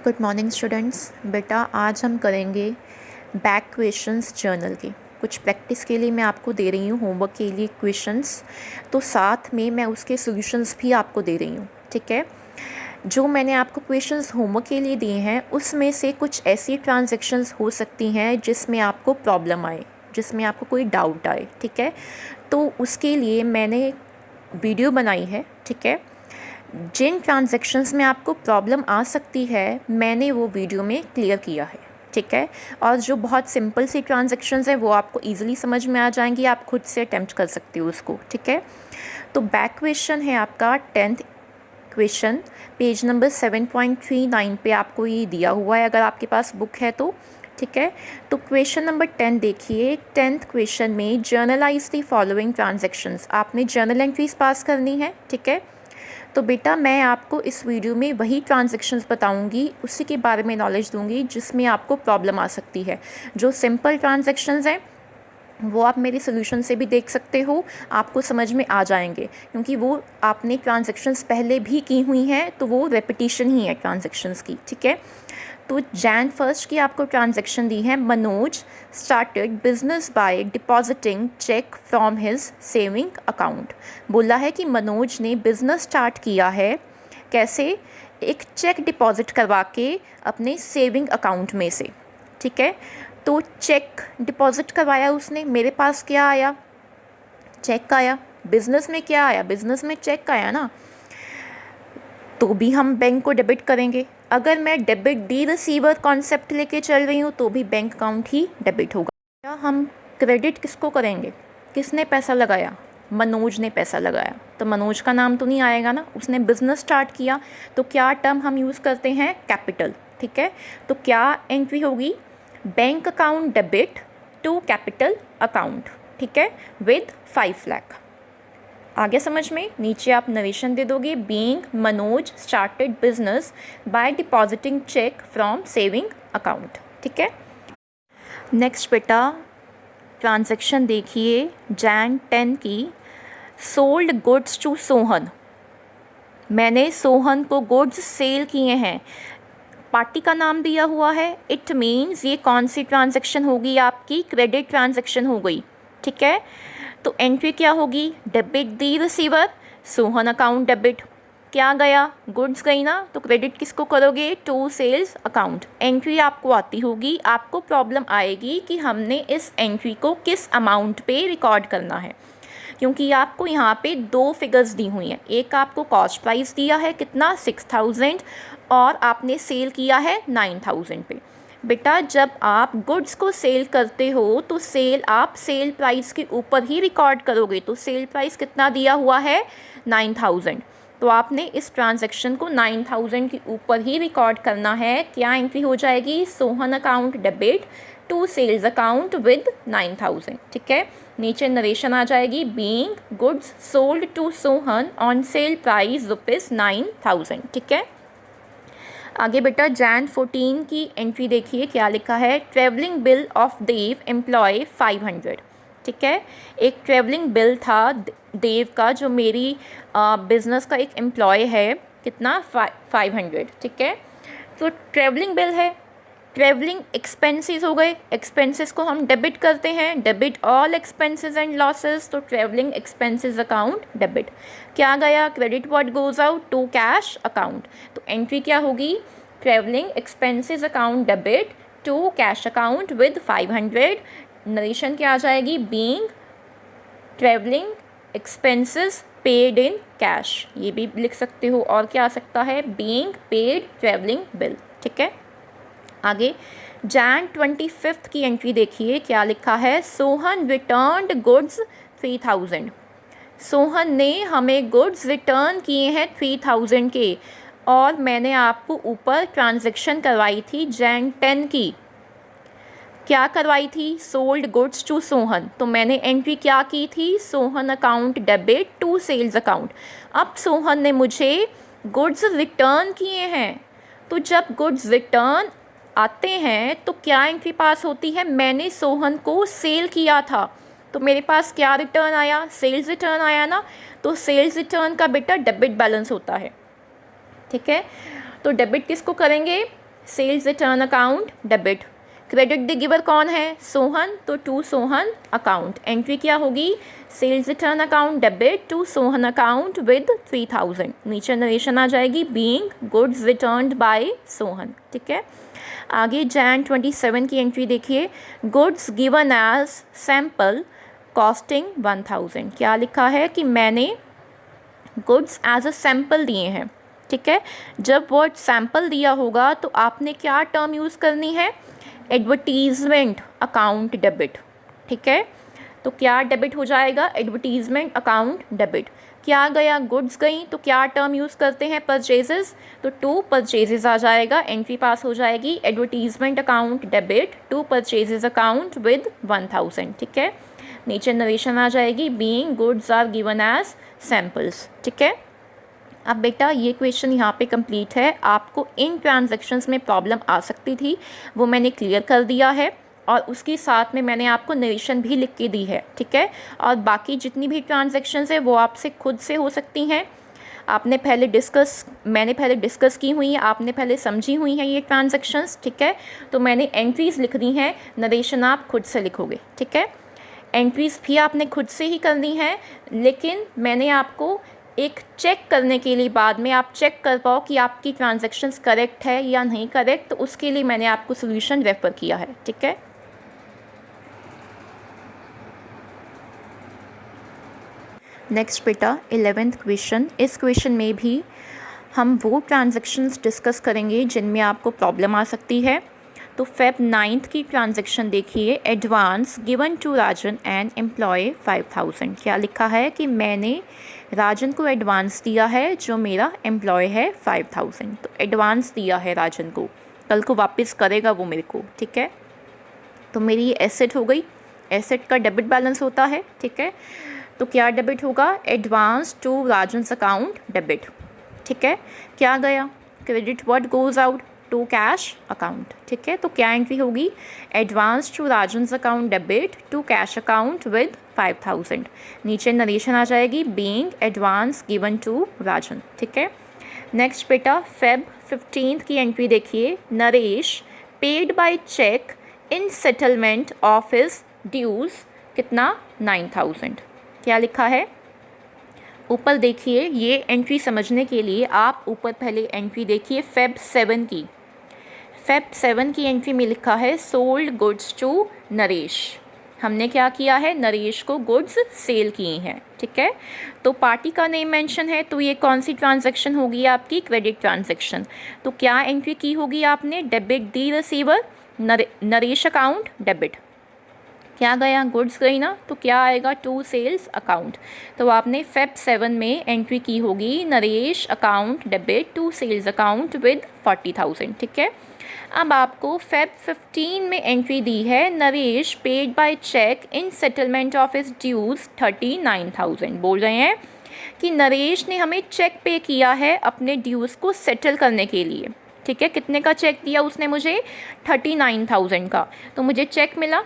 Good morning students. बेटा आज हम करेंगे बैक क्वेश्चंस जर्नल के। कुछ प्रैक्टिस के लिए मैं आपको दे रही हूँ, होमवर्क के लिए क्वेश्चंस, तो साथ में मैं उसके सॉल्यूशंस भी आपको दे रही हूँ। ठीक है, जो मैंने आपको क्वेश्चंस होमवर्क के लिए दिए हैं उसमें से कुछ ऐसी ट्रांजैक्शंस हो सकती हैं जिसमें आपको प्रॉब्लम आए, जिसमें आपको कोई डाउट आए। ठीक है, तो उसके लिए मैंने वीडियो बनाई है। ठीक है, जिन ट्रांजैक्शंस में आपको प्रॉब्लम आ सकती है मैंने वो वीडियो में क्लियर किया है। ठीक है, और जो बहुत सिंपल सी ट्रांजैक्शंस हैं वो आपको इजीली समझ में आ जाएंगी, आप खुद से अटेम्प्ट कर सकते हो उसको। ठीक है, तो बैक क्वेश्चन है आपका 10th क्वेश्चन, पेज नंबर 7.39 पे आपको ये दिया हुआ है अगर आपके पास बुक है तो। ठीक है, तो क्वेश्चन नंबर 10 देखिए। 10th क्वेश्चन में जर्नलाइज द फॉलोइंग ट्रांजैक्शंस, आपने जर्नल एंट्रीज पास करनी है। ठीक है, तो बेटा मैं आपको इस वीडियो में वही ट्रांजैक्शंस बताऊंगी, उसी के बारे में नॉलेज दूंगी जिसमें आपको प्रॉब्लम आ सकती है। जो सिंपल ट्रांजैक्शंस हैं वो आप मेरे सोल्यूशन से भी देख सकते हो, आपको समझ में आ जाएंगे, क्योंकि वो आपने ट्रांजैक्शंस पहले भी की हुई हैं, तो वो रेपिटेशन ही है ट्रांजैक्शंस की। ठीक है, तो Jan 1 की आपको ट्रांजैक्शन दी है। Manoj started business by depositing cheque from his saving account. बोला है कि मनोज ने बिज़नेस स्टार्ट किया है, कैसे? एक चेक डिपॉजिट करवा के अपने सेविंग अकाउंट में से। ठीक है, तो चेक डिपॉजिट करवाया उसने, मेरे पास क्या आया? चेक आया। बिज़नेस में क्या आया? बिज़नेस में चेक आया ना, तो भी हम बैंक को डेबिट करेंगे। अगर मैं डेबिट डी रिसीवर कॉन्सेप्ट लेके चल रही हूँ तो भी बैंक अकाउंट ही डेबिट होगा। क्या हम क्रेडिट किसको करेंगे? किसने पैसा लगाया? मनोज ने पैसा लगाया, तो मनोज का नाम तो नहीं आएगा ना, उसने बिजनेस स्टार्ट किया। तो क्या टर्म हम यूज़ करते हैं? कैपिटल। ठीक है, तो क्या एंट्री होगी? Bank account debit to capital account. ठीक है, विद 5 लाख। आगे समझ में? नीचे आप नरेशन दे दोगे, being Manoj started business by depositing cheque from saving account. ठीक है, नेक्स्ट बेटा ट्रांजैक्शन देखिए Jan 10 की। सोल्ड गुड्स टू सोहन, मैंने सोहन को गुड्स सेल किए हैं, पार्टी का नाम दिया हुआ है। इट मीन्स ये कौन सी ट्रांजैक्शन होगी? आपकी क्रेडिट ट्रांजैक्शन हो गई। ठीक है, तो एंट्री क्या होगी? Debit the receiver, Sohan account debit. क्या गया? गुड्स गई ना, तो क्रेडिट किसको करोगे? To sales account. एंट्री आपको आती होगी, आपको प्रॉब्लम आएगी कि हमने इस एंट्री को किस अमाउंट पे रिकॉर्ड करना है, क्योंकि आपको यहाँ पे 2 फिगर्स दी हुई हैं। एक आपको कॉस्ट प्राइस दिया है कितना? 6000, और आपने सेल किया है 9000 पे। बेटा जब आप गुड्स को सेल करते हो तो सेल आप सेल प्राइस के ऊपर ही रिकॉर्ड करोगे, तो सेल प्राइस कितना दिया हुआ है? 9000, तो आपने इस ट्रांजैक्शन को 9000 के ऊपर ही रिकॉर्ड करना है। क्या एंट्री हो जाएगी? Sohan account debit to sales account with 9000। ठीक है, नीचे नरेशन आ जाएगी, being goods sold to Sohan on sale price ₹9000। ठीक है, आगे बेटा Jan 14 की एंट्री देखिए, क्या लिखा है? Travelling bill of Dev employ 500। ठीक है, एक ट्रैवलिंग बिल था देव का, जो मेरी बिज़नेस का एक एम्प्लॉय है, कितना? 500। ठीक है, तो ट्रैवलिंग बिल है। ट्रैवलिंग एक्सपेंसेस हो गए, एक्सपेंसेस को हम डेबिट करते हैं, debit all expenses and losses, तो ट्रैवलिंग एक्सपेंसेस अकाउंट डेबिट। क्या गया? Credit what goes out to cash account, तो एंट्री क्या होगी? Travelling expenses account debit to cash account with 500। Narration क्या आ जाएगी? Being travelling expenses paid in cash, ये भी लिख सकते हो। और क्या आ सकता है? Being paid travelling bill. ठीक है, आगे Jan 25 की एंट्री देखिए, क्या लिखा है? Sohan returned goods 3000। सोहन ने हमें गुड्स रिटर्न किए हैं 3000 के, और मैंने आपको ऊपर ट्रांजैक्शन करवाई थी Jan 10 की। क्या करवाई थी? सोल्ड गुड्स टू सोहन, तो मैंने एंट्री क्या की थी? Sohan account debit to sales account. अब सोहन ने मुझे गुड्स रिटर्न किए हैं, तो जब गुड्स रिटर्न आते हैं तो क्या एंट्री पास होती है? मैंने सोहन को सेल किया था, तो मेरे पास क्या रिटर्न आया? सेल्स रिटर्न आया ना, तो सेल्स रिटर्न का बेटा डेबिट बैलेंस होता है। ठीक है, तो डेबिट किसको करेंगे? Sales return account debit. Credit the giver कौन है? सोहन, तो टू सोहन अकाउंट। एंट्री क्या होगी? Sales return account debit to Sohan account with 3000। नीचे नरेशन आ जाएगी being goods returned by Sohan. ठीक है, आगे Jan 27 की एंट्री देखिए, goods given as sample costing 1000। क्या लिखा है कि मैंने गुड्स एज अ सैम्पल दिए हैं। ठीक है, जब वर्ड सैम्पल दिया होगा तो आपने क्या टर्म यूज़ करनी है? Advertisement account debit. ठीक है, तो क्या डेबिट हो जाएगा? Advertisement account debit. क्या गया? गुड्स गई, तो क्या टर्म यूज़ करते हैं? परचेजेस, तो टू परचेजेस आ जाएगा। एंट्री पास हो जाएगी advertisement account debit to purchases account with 1000। ठीक है, नीचे नरेशन आ जाएगी being goods are given as samples. ठीक है, अब बेटा ये क्वेश्चन यहाँ पे कंप्लीट है। आपको इन ट्रांजैक्शंस में प्रॉब्लम आ सकती थी, वो मैंने क्लियर कर दिया है, और उसके साथ में मैंने आपको नरेशन भी लिख के दी है। ठीक है, और बाकी जितनी भी ट्रांजैक्शंस है वो आपसे खुद से हो सकती हैं। मैंने पहले डिस्कस की हुई है, आपने पहले समझी हुई हैं ये ट्रांजैक्शंस। ठीक है, तो मैंने एंट्रीज़ लिख दी हैं, नरेशन आप खुद से लिखोगे। ठीक है, एंट्रीज़ भी आपने खुद से ही करनी है, लेकिन मैंने आपको एक चेक करने के लिए, बाद में आप चेक कर पाओ कि आपकी ट्रांजैक्शंस करेक्ट है या नहीं करेक्ट, तो उसके लिए मैंने आपको सोल्यूशन रेफ़र किया है। ठीक है, नेक्स्ट बेटा 11th क्वेश्चन। इस क्वेश्चन में भी हम वो ट्रांजैक्शंस डिस्कस करेंगे जिनमें आपको प्रॉब्लम आ सकती है। तो Feb 9 की ट्रांजैक्शन देखिए, advance given to Rajan and employ 5000। क्या लिखा है कि मैंने राजन को एडवांस दिया है जो मेरा एम्प्लॉय है 5000। तो एडवांस दिया है राजन को, कल को वापस करेगा वो मेरे को। ठीक है, तो मेरी ये एसेट हो गई, एसेट का डेबिट बैलेंस होता है। ठीक है, तो क्या डेबिट होगा? Advance to Rajan's account debit. ठीक है, क्या गया? Credit what goes out to cash account. ठीक है, तो क्या एंट्री होगी? Advance to Rajan's account debit to cash account with 5000। नीचे नरेशन आ जाएगी being advance given to Rajan. ठीक है, नेक्स्ट बेटा Feb 15 की एंट्री देखिए, Naresh paid by cheque in settlement of his dues कितना? 9000। क्या लिखा है? ऊपर देखिए, ये एंट्री समझने के लिए आप ऊपर पहले एंट्री देखिए Feb 7 की। Feb 7 की एंट्री में लिखा है सोल्ड गुड्स टू नरेश। हमने क्या किया है? नरेश को गुड्स सेल किए हैं। ठीक है, तो पार्टी का नेम मेंशन है, तो ये कौन सी ट्रांजैक्शन होगी? आपकी क्रेडिट ट्रांजैक्शन। तो क्या एंट्री की होगी आपने? Debit the receiver, Naresh account debit. क्या गया? गुड्स गई ना, तो क्या आएगा? To sales account. तो आपने Feb 7 में एंट्री की होगी Naresh account debit to sales account with 40,000। ठीक है, अब आपको Feb 15 में एंट्री दी है Naresh paid by cheque in settlement of his dues 39,000। बोल रहे हैं कि नरेश ने हमें चेक पे किया है अपने ड्यूज़ को सेटल करने के लिए। ठीक है, कितने का चेक दिया उसने मुझे? 39,000 का। तो मुझे चेक मिला,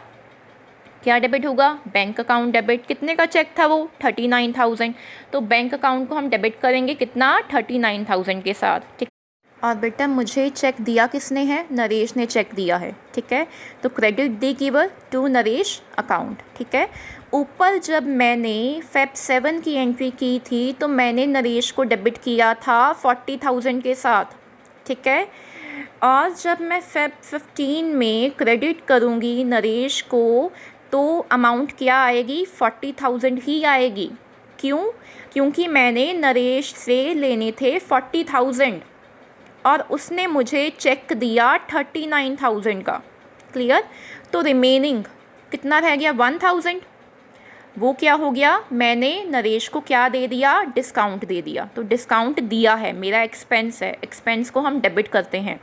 क्या डेबिट होगा? Bank account debit. कितने का चेक था वो? 39,000। तो बैंक अकाउंट को हम डेबिट करेंगे कितना? 39,000 के साथ। ठीक, और बेटा मुझे चेक दिया किसने है? नरेश ने चेक दिया है। ठीक है, तो credit the giver to Naresh account. ठीक है, ऊपर जब मैंने Feb 7 की एंट्री की थी तो मैंने नरेश को डेबिट किया था 40,000 के साथ। ठीक है, और जब मैं Feb 15 में क्रेडिट करूँगी नरेश को तो अमाउंट क्या आएगी? 40,000 ही आएगी। क्यों? क्योंकि मैंने नरेश से लेने थे 40,000 और उसने मुझे चेक दिया 39,000 का। क्लियर? तो रिमेनिंग कितना रह गया? 1,000। वो क्या हो गया? मैंने नरेश को क्या दे दिया? डिस्काउंट दे दिया। तो डिस्काउंट दिया है, मेरा एक्सपेंस है, एक्सपेंस को हम डेबिट करते हैं।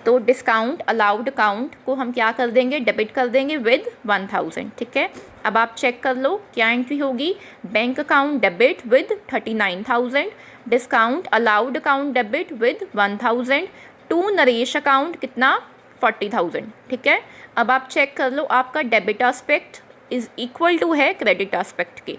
तो डिस्काउंट अलाउड अकाउंट को हम क्या कर देंगे? डेबिट कर देंगे विद 1,000। ठीक है, अब आप चेक कर लो क्या एंट्री होगी? Bank account debit with 39,000, discount allowed account debit with 1,000 to Naresh account कितना? 40,000। ठीक है, अब आप चेक कर लो आपका debit aspect is equal to है क्रेडिट एस्पेक्ट के।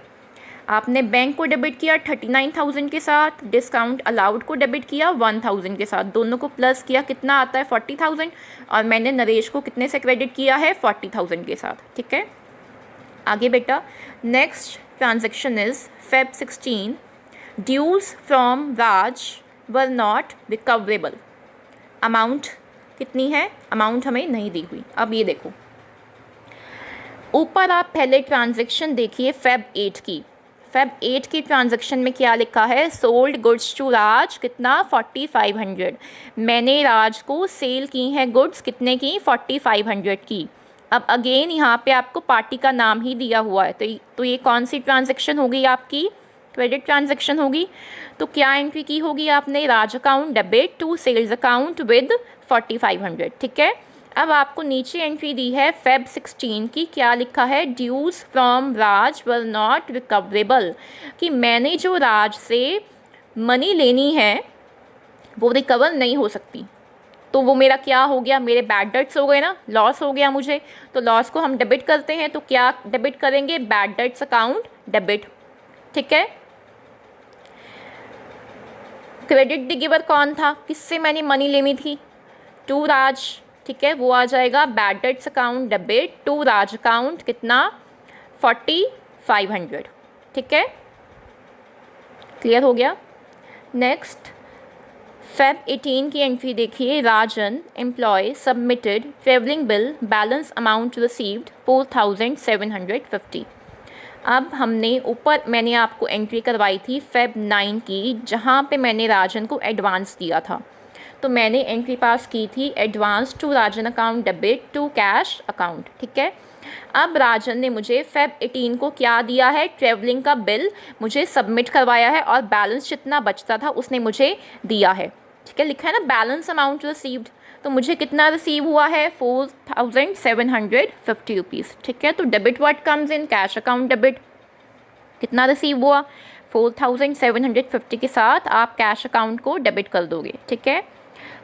आपने बैंक को डेबिट किया 39,000 के साथ, डिस्काउंट अलाउड को डेबिट किया 1,000 के साथ, दोनों को प्लस किया कितना आता है 40,000, और मैंने नरेश को कितने से क्रेडिट किया है 40,000 के साथ। ठीक है, आगे बेटा next transaction is Feb 16, dues from Raj were not recoverable. Amount कितनी है, अमाउंट हमें नहीं दी हुई। अब ये देखो ऊपर आप पहले ट्रांजेक्शन देखिए Feb 8 की। Feb 8 की ट्रांजेक्शन में क्या लिखा है, सोल्ड गुड्स टू राज कितना 4500। मैंने राज को सेल की हैं गुड्स कितने की 4500 की। अब अगेन यहाँ पे आपको पार्टी का नाम ही दिया हुआ है, तो ये कौन सी ट्रांजेक्शन होगी आपकी, क्रेडिट ट्रांजेक्शन होगी। तो क्या एंट्री की होगी आपने, Raj account debit to sales account with 4500। ठीक है, अब आपको नीचे एंट्री दी है Feb 16 की, क्या लिखा है, dues from Raj were not recoverable, कि मैंने जो राज से मनी लेनी है वो रिकवर नहीं हो सकती। तो वो मेरा क्या हो गया, मेरे बैड डेट्स हो गए ना, लॉस हो गया मुझे। तो लॉस को हम डेबिट करते हैं, तो क्या डेबिट करेंगे, बैड डेट्स अकाउंट डेबिट। ठीक है, क्रेडिट द गिवर कौन था, किससे मैंने मनी लेनी थी, टू राज। ठीक है, वो आ जाएगा bad debts account debit to Raj account कितना 4500। ठीक है, क्लियर हो गया। नेक्स्ट Feb 18 की एंट्री देखिए, Rajan employ submitted travelling bill balance amount received 4750। अब हमने ऊपर मैंने आपको एंट्री करवाई थी Feb 9 की, जहाँ पे मैंने राजन को एडवांस दिया था। तो मैंने एंट्री पास की थी advance to Rajan account debit to cash account. ठीक है, अब राजन ने मुझे Feb 18 को क्या दिया है, ट्रेवलिंग का बिल मुझे सबमिट करवाया है, और बैलेंस जितना बचता था उसने मुझे दिया है। ठीक है, लिखा है ना बैलेंस अमाउंट रिसीव्ड, तो मुझे कितना रिसीव हुआ है 4750 रुपीज़। ठीक है, तो debit what comes in, cash account debit कितना रिसीव हुआ 4750 के साथ आप कैश अकाउंट को डेबिट कर दोगे। ठीक है,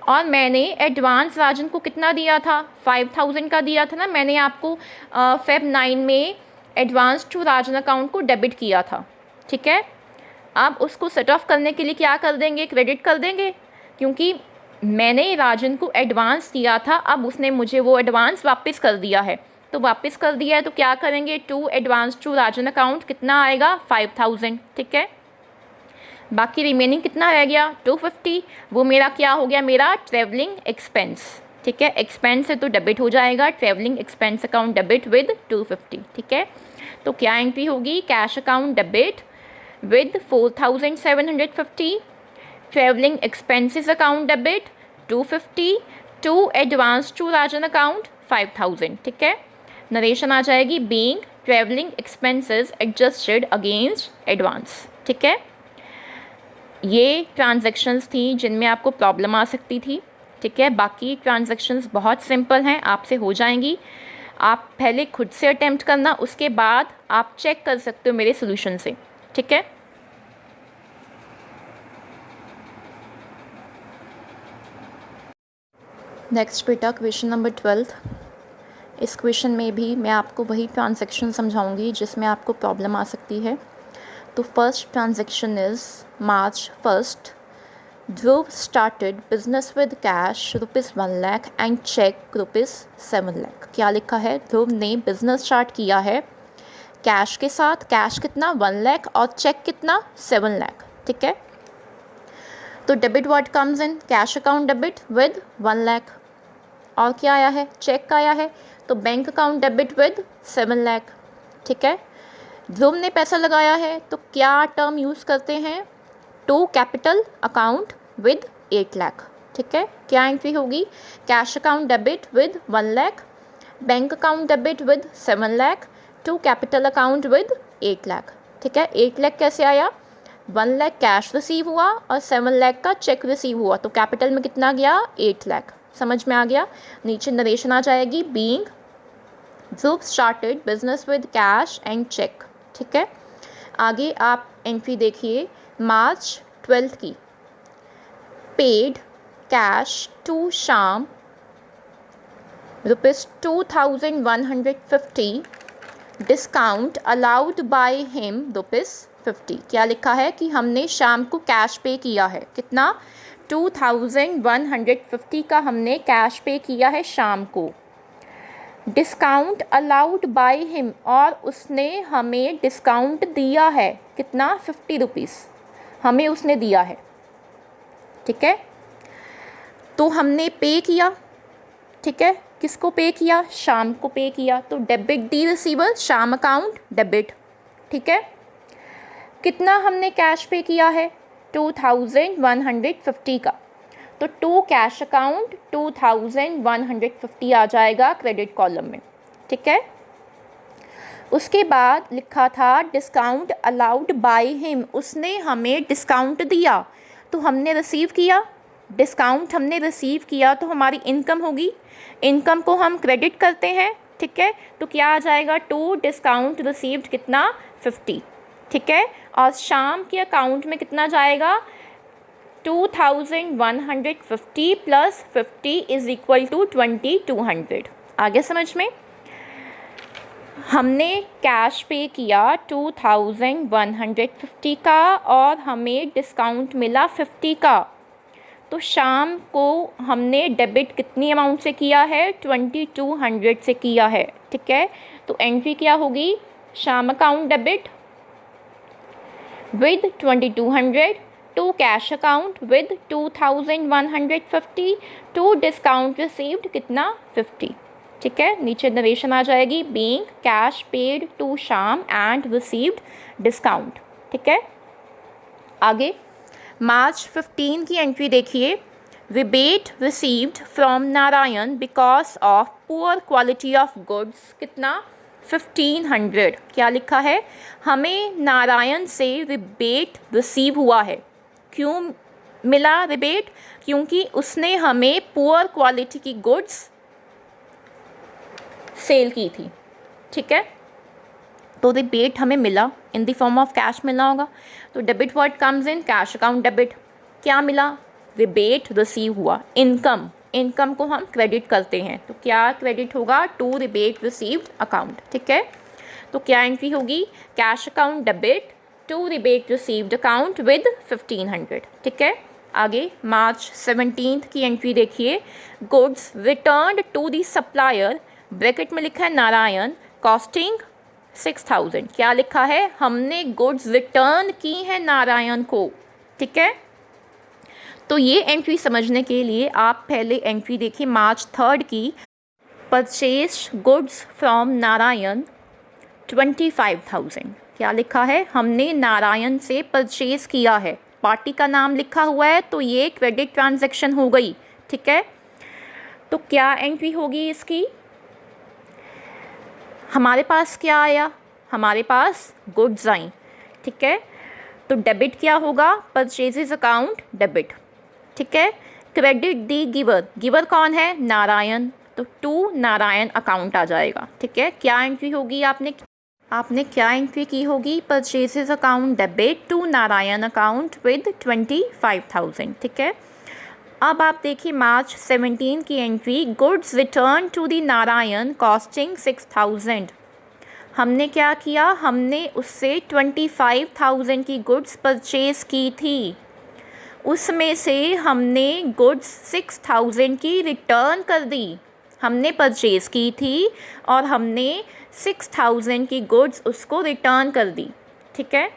और मैंने एडवांस राजन को कितना दिया था 5000 का दिया था ना, मैंने आपको Feb 9 में एडवांस टू राजन अकाउंट को डेबिट किया था। ठीक है, अब उसको सेट ऑफ करने के लिए क्या कर देंगे, क्रेडिट कर देंगे, क्योंकि मैंने राजन को एडवांस दिया था, अब उसने मुझे वो एडवांस वापस कर दिया है। तो वापस कर दिया है तो क्या करेंगे, to advance to Rajan account कितना आएगा 5000। ठीक है, बाकी रिमेनिंग कितना रह गया 250, वो मेरा क्या हो गया, मेरा ट्रैवलिंग एक्सपेंस। ठीक है, एक्सपेंस है तो डेबिट हो जाएगा, travelling expense account debit with 250। ठीक है, तो क्या एंट्री होगी, cash account debit with 4750, travelling expenses account debit 250, to advance to Rajan account 5000। ठीक है, नरेशन आ जाएगी being travelling expenses adjusted against advance. ठीक है, ये ट्रांजैक्शंस थी जिनमें आपको प्रॉब्लम आ सकती थी। ठीक है, बाकी ट्रांजैक्शंस बहुत सिंपल हैं, आपसे हो जाएंगी। आप पहले खुद से अटेम्प्ट करना, उसके बाद आप चेक कर सकते हो मेरे सोल्यूशन से। ठीक है, नेक्स्ट बेटा क्वेश्चन नंबर 12। इस क्वेश्चन में भी मैं आपको वही ट्रांजैक्शन समझाऊंगी जिसमें आपको प्रॉब्लम आ सकती है। तो first transaction is March 1st, Dhruv started business with cash ₹1 lakh and check ₹7 lakh। क्या लिखा है, ध्रुव ने बिजनेस स्टार्ट किया है कैश के साथ, कैश कितना 1 लाख और चेक कितना 7 लाख। ठीक है, तो debit what comes in, cash account debit with 1 lakh, और क्या आया है, चेक आया है, तो bank account debit with 7 lakh. ठीक है, ध्रुव ने पैसा लगाया है तो क्या टर्म यूज़ करते हैं, to capital account with 8 lakh. ठीक है, क्या एंट्री होगी, cash account debit with 1 lakh, bank account debit with 7 lakh, to capital account with 8 lakh. ठीक है, 8 लाख कैसे आया, 1 लाख कैश रिसीव हुआ और 7 लाख का चेक रिसीव हुआ, तो कैपिटल में कितना गया 8 लाख। समझ में आ गया। नीचे नरेशन आ जाएगी being Dhruv started business with cash and cheque. ठीक है, आगे आप एंट्री देखिए March 12 की, पेड कैश टू शाम ₹2150, डिस्काउंट अलाउड बाय हिम 50। क्या लिखा है कि हमने शाम को कैश पे किया है, कितना 2150 का हमने कैश पे किया है शाम को। डिस्काउंट अलाउड बाय हिम, और उसने हमें डिस्काउंट दिया है, कितना 50 रुपीज़ हमें उसने दिया है। ठीक है, तो हमने पे किया। ठीक है, किसको पे किया? शाम को पे किया। तो डेबिट दी रिसीवर, शाम अकाउंट डेबिट। ठीक है, कितना हमने कैश पे किया है? 2150 का। तो टू कैश अकाउंट 2150 आ जाएगा क्रेडिट कॉलम में। ठीक है, उसके बाद लिखा था डिस्काउंट अलाउड बाय हिम, उसने हमें डिस्काउंट दिया, तो हमने रिसीव किया। डिस्काउंट हमने रिसीव किया तो हमारी इनकम होगी, इनकम को हम क्रेडिट करते हैं। ठीक है, तो क्या आ जाएगा? टू डिस्काउंट रिसीव्ड कितना 50। ठीक है, और शाम के अकाउंट में कितना जाएगा? 2150 प्लस 50 इज इक्वल टू 2200। आगे समझ में? हमने कैश पे किया 2150 का और हमें डिस्काउंट मिला 50 का। तो शाम को हमने डेबिट कितनी अमाउंट से किया है? 2200 से किया है। ठीक है, तो एंट्री क्या होगी? Sham account debit with 2200 to cash account with 2150 to discount received कितना 50। ठीक है, नीचे नरेशन आ जाएगी, being cash paid to Sham and received discount. ठीक है, आगे मार्च 15 की एंट्री देखिए, rebate received from Narayan because of poor quality of goods, कितना 1500। क्या लिखा है? हमें नारायण से रिबेट रिसीव हुआ है। क्यों मिला रिबेट? क्योंकि उसने हमें पुअर क्वालिटी की गुड्स सेल की थी। ठीक है, तो रिबेट हमें मिला in the form of cash मिलना होगा। तो debit what comes in cash account debit. क्या मिला? रिबेट रिसीव हुआ। इनकम, इनकम को हम क्रेडिट करते हैं, तो क्या क्रेडिट होगा? To rebate received account. ठीक है, तो क्या एंट्री होगी? Cash account debit to rebate received account with 1500। ठीक है, आगे मार्च 17 की एंट्री देखिए, goods returned to the supplier, bracket में लिखा है नारायण, कॉस्टिंग 6000। क्या लिखा है? हमने गुड्स रिटर्न की है नारायण को। ठीक है, तो ये एंट्री समझने के लिए आप पहले एंट्री देखिए मार्च 3 की, परचेज गुड्स फ्रॉम नारायण 25,000। क्या लिखा है? हमने नारायण से परचेज किया है, पार्टी का नाम लिखा हुआ है, तो ये क्रेडिट ट्रांजैक्शन हो गई। ठीक है, तो क्या एंट्री होगी इसकी? हमारे पास क्या आया? हमारे पास गुड्स आई। ठीक है, तो डेबिट क्या होगा? Purchases account debit. ठीक है, क्रेडिट दी गिवर, गिवर कौन है? नारायण, तो टू नारायण अकाउंट आ जाएगा। ठीक है, क्या एंट्री होगी? आपने क्या एंट्री की होगी? Purchases account debit to Narayan account with 25,000। ठीक है, अब आप देखिए मार्च 17 की entry, goods return to the Narayan costing 6000। हमने क्या किया? हमने उससे 25,000 की गुड्स परचेज़ की थी, उसमें से हमने गुड्स 6000 की रिटर्न कर दी। हमने परचेज़ की थी और हमने 6000 की गुड्स उसको रिटर्न कर दी। ठीक है,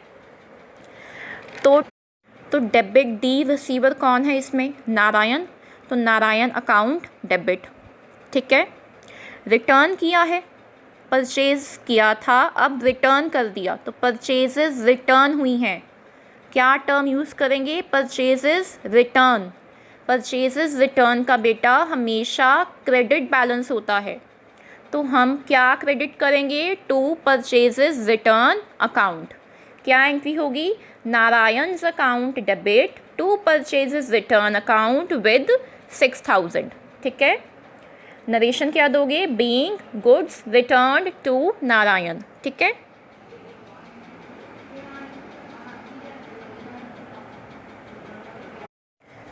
तो डेबिट डी रिसीवर कौन है इसमें? नारायण, तो नारायण अकाउंट डेबिट। ठीक है, रिटर्न किया है, परचेज़ किया था, अब रिटर्न कर दिया, तो परचेजेस रिटर्न हुई हैं। क्या टर्म यूज़ करेंगे? Purchases return. परचेजेस रिटर्न का बेटा हमेशा क्रेडिट बैलेंस होता है, तो हम क्या क्रेडिट करेंगे? To purchases return account. क्या एंट्री होगी? Narayan's account debit to purchases return account with 6000। ठीक है, नरेशन क्या दोगे? Being goods returned to Narayan. ठीक है,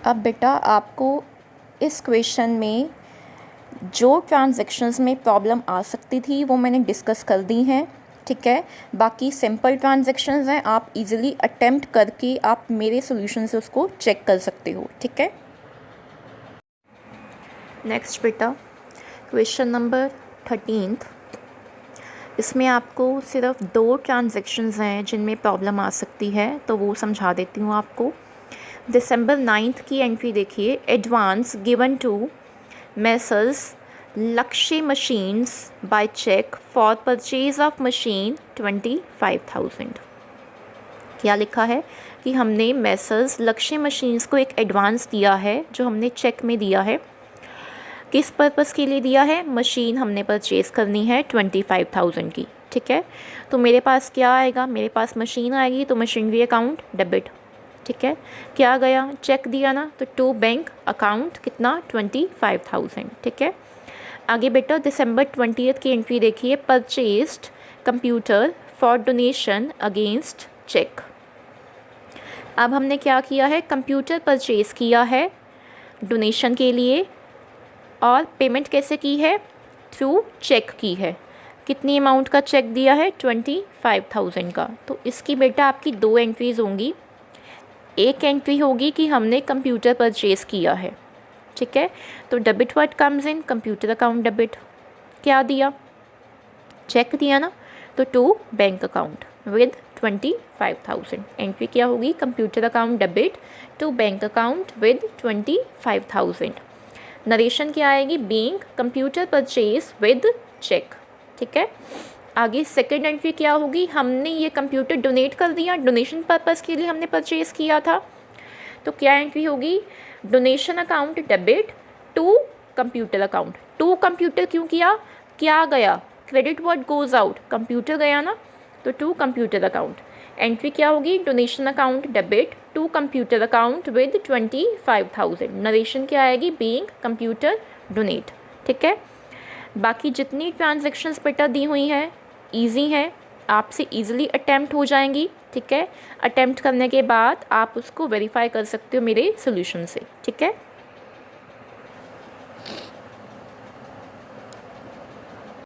अब बेटा आपको इस क्वेश्चन में जो ट्रांजैक्शंस में प्रॉब्लम आ सकती थी वो मैंने डिस्कस कर दी हैं। ठीक है। बाकी सिंपल ट्रांजैक्शंस हैं, आप इजीली अटेम्प्ट करके आप मेरे सोल्यूशन से उसको चेक कर सकते हो, ठीक है। नेक्स्ट बेटा क्वेश्चन नंबर 13। इसमें आपको सिर्फ 2 ट्रांजैक्शंस हैं जिनमें प्रॉब्लम आ सकती है, तो वो समझा देती हूँ आपको। दिसंबर 9 की एंट्री देखिए, advance given to Messrs Lakshya machines by cheque for purchase of machine 25,000। क्या लिखा है कि हमने मैसर्स लक्ष्य मशीन्स को एक एडवांस दिया है जो हमने चेक में दिया है। किस पर्पस के लिए दिया है? मशीन हमने परचेज़ करनी है 25,000 की, ठीक है। तो मेरे पास क्या आएगा? मेरे पास मशीन आएगी तो मशीनरी अकाउंट डेबिट, ठीक है। क्या गया? चेक दिया ना, तो टू बैंक अकाउंट कितना? 25,000, ठीक है। आगे बेटा दिसंबर 20 की एंट्री देखिए, purchased computer for donation against cheque. अब हमने क्या किया है? कंप्यूटर परचेज़ किया है डोनेशन के लिए, और पेमेंट कैसे की है? थ्रू चेक की है। कितनी अमाउंट का चेक दिया है? 25,000 का। तो इसकी बेटा आपकी 2 एंट्रीज़ होंगी। एक एंट्री होगी कि हमने कंप्यूटर परचेज़ किया है, ठीक है। तो debit what comes in computer account debit. क्या दिया? चेक दिया ना, तो to bank account with 25,000। Entry क्या होगी? Computer account debit to bank account with 25,000। Narration क्या आएगी? Being computer purchase with cheque, ठीक है। आगे सेकंड एंट्री क्या होगी? हमने ये कंप्यूटर डोनेट कर दिया, डोनेशन पर्पस के लिए हमने परचेज़ किया था, तो क्या एंट्री होगी? Donation account debit to computer account. To computer क्यों किया? क्या गया? Credit what goes out, computer गया ना, तो टू कंप्यूटर अकाउंट। एंट्री क्या होगी? Donation account debit to computer account with 25,000। Narration क्या आएगी? बीइंग कंप्यूटर डोनेट, ठीक है। बाकी जितनी ट्रांजैक्शंस बेटा दी हुई हैं ईजी हैं, आपसे ईजिली अटैम्प्ट हो जाएंगी, ठीक है। अटैम्प्ट करने के बाद आप उसको वेरीफाई कर सकते हो मेरे सोल्यूशन से, ठीक है।